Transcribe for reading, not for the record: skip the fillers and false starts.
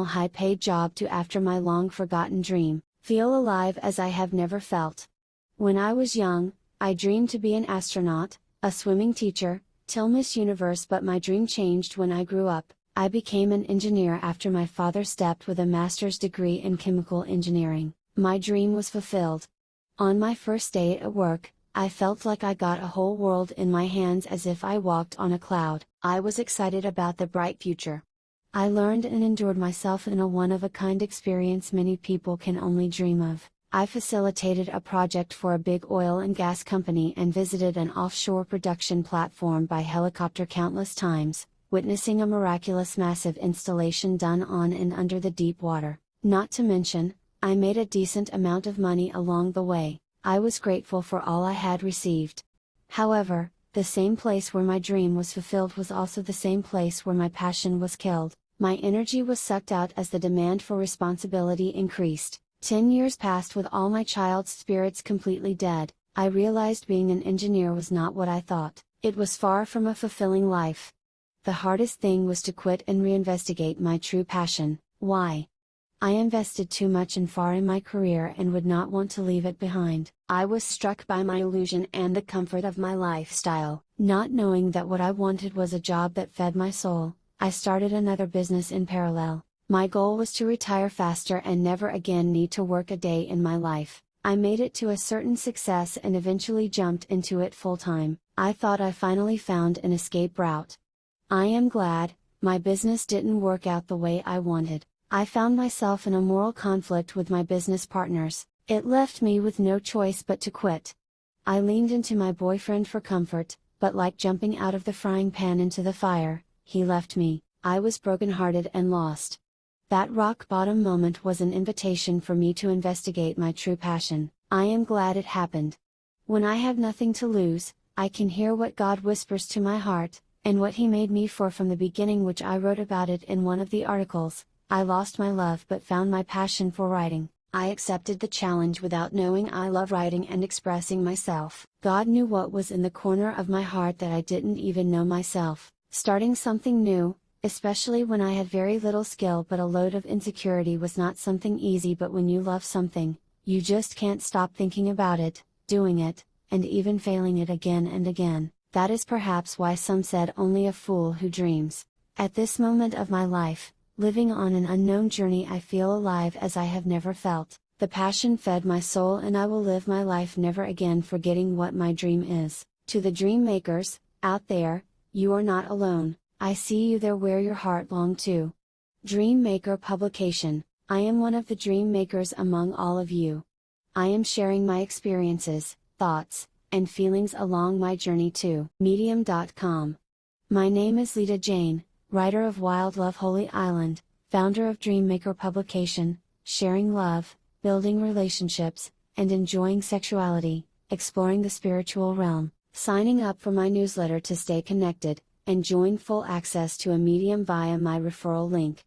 high-paid job to after my long-forgotten dream, feel alive as I have never felt. When I was young, I dreamed to be an astronaut, a swimming teacher, till Miss Universe, but my dream changed when I grew up. I became an engineer after my father stepped with a master's degree in chemical engineering. My dream was fulfilled. On my first day at work, I felt like I got a whole world in my hands, as if I walked on a cloud. I was excited about the bright future. I learned and endured myself in a one-of-a-kind experience many people can only dream of. I facilitated a project for a big oil and gas company and visited an offshore production platform by helicopter countless times, witnessing a miraculous massive installation done on and under the deep water. Not to mention, I made a decent amount of money along the way. I was grateful for all I had received. However, the same place where my dream was fulfilled was also the same place where my passion was killed. My energy was sucked out as the demand for responsibility increased. 10 years passed with all my child's spirits completely dead. I realized being an engineer was not what I thought. It was far from a fulfilling life. The hardest thing was to quit and reinvestigate my true passion. Why? I invested too much and far in my career and would not want to leave it behind. I was struck by my illusion and the comfort of my lifestyle. Not knowing that what I wanted was a job that fed my soul, I started another business in parallel. My goal was to retire faster and never again need to work a day in my life. I made it to a certain success and eventually jumped into it full time. I thought I finally found an escape route. I am glad, my business didn't work out the way I wanted. I found myself in a moral conflict with my business partners. It left me with no choice but to quit. I leaned into my boyfriend for comfort, but like jumping out of the frying pan into the fire, he left me. I was brokenhearted and lost. That rock bottom moment was an invitation for me to investigate my true passion. I am glad it happened. When I have nothing to lose, I can hear what God whispers to my heart, and what He made me for from the beginning, which I wrote about it in one of the articles. I lost my love but found my passion for writing. I accepted the challenge without knowing I love writing and expressing myself. God knew what was in the corner of my heart that I didn't even know myself. Starting something new, especially when I had very little skill but a load of insecurity, was not something easy, but when you love something, you just can't stop thinking about it, doing it, and even failing it again and again. That is perhaps why some said only a fool who dreams. At this moment of my life, living on an unknown journey, I feel alive as I have never felt. The passion fed my soul and I will live my life never again forgetting what my dream is. To the dream makers, out there, you are not alone. I see you there where your heart longed to. Dream Maker Publication. I am one of the dream makers among all of you. I am sharing my experiences, thoughts, and feelings along my journey to Medium.com. My name is Lita Jane, writer of Wild Love Holy Island, founder of Dream Maker Publication, sharing love, building relationships, and enjoying sexuality, exploring the spiritual realm. Signing up for my newsletter to stay connected, and join full access to a Medium via my referral link.